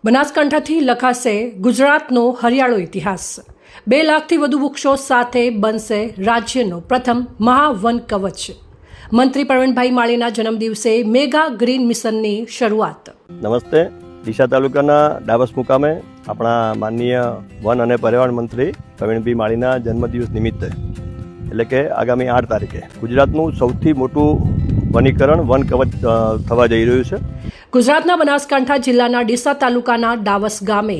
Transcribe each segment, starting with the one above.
બનાસકાંઠાથી લખાશે ગુજરાતનો હરિયાળો ઇતિહાસ। 2 લાખથી વધુ વૃક્ષો સાથે બનશે રાજ્યનો પ્રથમ મહાવન કવચ। મંત્રી પ્રવીણભાઈ માળીના જન્મદિવસે મેગા ગ્રીન મિશનની શરૂઆત। નમસ્તે। ડીસા તાલુકાના ડાબસ મુકામે આપણા માનનીય વન અને પર્યાવરણ મંત્રી પ્રવીણભાઈ માળીના જન્મદિવસ નિમિત્તે એટલે કે આગામી 8 તારીખે ગુજરાતનું સૌથી મોટું વનીકરણ વન કવચ થવા જઈ રહ્યું છે। ગુજરાતના બનાસકાંઠા જિલ્લાના ડીસા તાલુકાના ડાવસ ગામે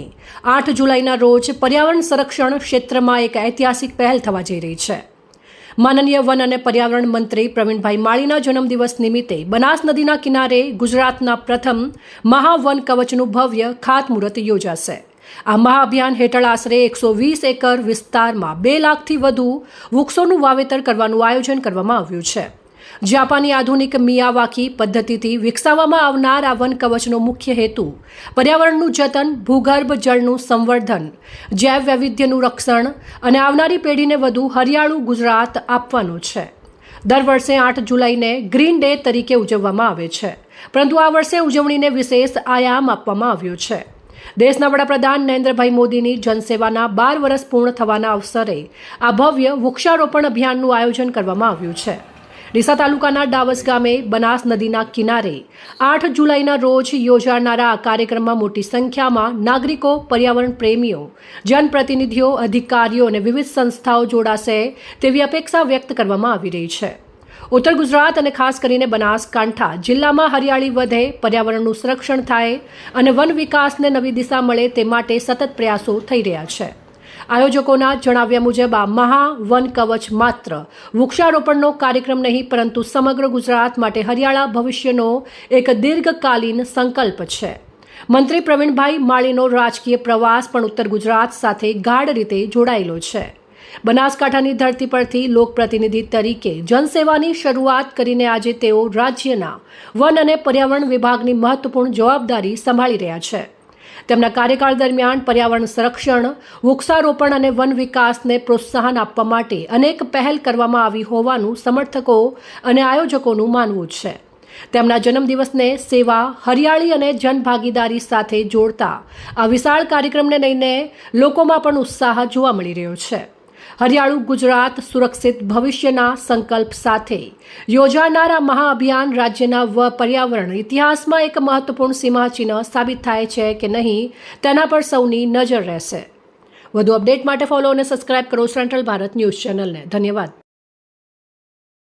8 જુલાઈના રોજ પર્યાવરણ સંરક્ષણ ક્ષેત્રમાં એક ઐતિહાસિક પહેલ થવા જઈ રહી છે। માનનીય વન અને પર્યાવરણ મંત્રી પ્રવીણભાઈ માળીના જન્મદિવસ નિમિત્તે બનાસ નદીના કિનારે ગુજરાતના પ્રથમ મહાવન કવચનું ભવ્ય ખાતમુહૂર્ત યોજાશે। આ મહાઅભિયાન હેઠળ આશરે 120 એકર વિસ્તારમાં 2 લાખથી વધુ વૃક્ષોનું વાવેતર કરવાનું આયોજન કરવામાં આવ્યું છે। જાપાની આધુનિક મિયાવાકી પદ્ધતિથી વિકસાવવામાં આવનાર આ વન કવચનો મુખ્ય હેતુ પર્યાવરણનું જતન, ભૂગર્ભ જળનું સંવર્ધન, જૈવ વૈવિધ્યનું રક્ષણ અને આવનારી પેઢીને વધુ હરિયાળું ગુજરાત આપવાનો છે। દર વર્ષે 8 જુલાઈને ગ્રીન ડે તરીકે ઉજવવામાં આવે છે, પરંતુ આ વર્ષે ઉજવણીને વિશેષ આયામ આપવામાં આવ્યો છે। દેશના વડાપ્રધાન નરેન્દ્રભાઈ મોદીની જનસેવાના 12 વર્ષ પૂર્ણ થવાના અવસરે આ ભવ્ય વૃક્ષારોપણ અભિયાનનું આયોજન કરવામાં આવ્યું છે। ડીસા તાલુકાના ડાવસ ગામે બનાસ નદીના કિનારે 8 જુલાઈના રોજ યોજાનારા આ કાર્યક્રમમાં મોટી સંખ્યામાં નાગરિકો, પર્યાવરણ પ્રેમીઓ, જનપ્રતિનિધિઓ, અધિકારીઓ અને વિવિધ સંસ્થાઓ જોડાશે તેવી અપેક્ષા વ્યક્ત કરવામાં આવી રહી છે। ઉત્તર ગુજરાત અને ખાસ કરીને બનાસકાંઠા જિલ્લામાં હરિયાળી વધે, પર્યાવરણનું સંરક્ષણ થાય અને વન વિકાસને નવી દિશા મળે તે માટે સતત પ્રયાસો થઈ રહ્યા છે। આયોજકોના જણાવ્યા મુજબ આ મહાવન કવચ માત્ર વૃક્ષારોપણનો કાર્યક્રમ નહીં, પરંતુ સમગ્ર ગુજરાત માટે હરિયાળા ભવિષ્યનો એક દીર્ઘકાલીન સંકલ્પ છે। મંત્રી પ્રવીણભાઈ માળીનો રાજકીય પ્રવાસ પણ ઉત્તર ગુજરાત સાથે ગાઢ રીતે જોડાયેલો છે। બનાસકાંઠાની ધરતી પરથી લોકપ્રતિનિધિ તરીકે જનસેવાની શરૂઆત કરીને આજે તેઓ રાજ્યના વન અને પર્યાવરણ વિભાગની મહત્વપૂર્ણ જવાબદારી સંભાળી રહ્યા છે। તેમના કાર્યકાળ દરમિયાન પર્યાવરણ સંરક્ષણ, વૃક્ષારોપણ અને વન વિકાસને પ્રોત્સાહન આપવા માટે અનેક પહેલ કરવામાં આવી હોવાનું સમર્થકો અને આયોજકોનું માનવું છે। તેમના જન્મદિવસને સેવા, હરિયાળી અને જનભાગીદારી સાથે જોડતા આ વિશાળ કાર્યક્રમને લઈને લોકોમાં પણ ઉત્સાહ જોવા મળી રહ્યો છે। હરિયાળું ગુજરાત, સુરક્ષિત ભવિષ્યના સંકલ્પ સાથે યોજાનાર આ મહાઅભિયાન રાજ્યના પર્યાવરણ ઇતિહાસમાં એક મહત્વપૂર્ણ સીમાચિહ્ન સાબિત થાય છે કે નહીં તેના પર સૌની નજર રહેશે। વધુ અપડેટ માટે ફોલો અને સબસ્ક્રાઇબ કરો સેન્ટ્રલ ભારત ન્યૂઝ ચેનલને। ધન્યવાદ।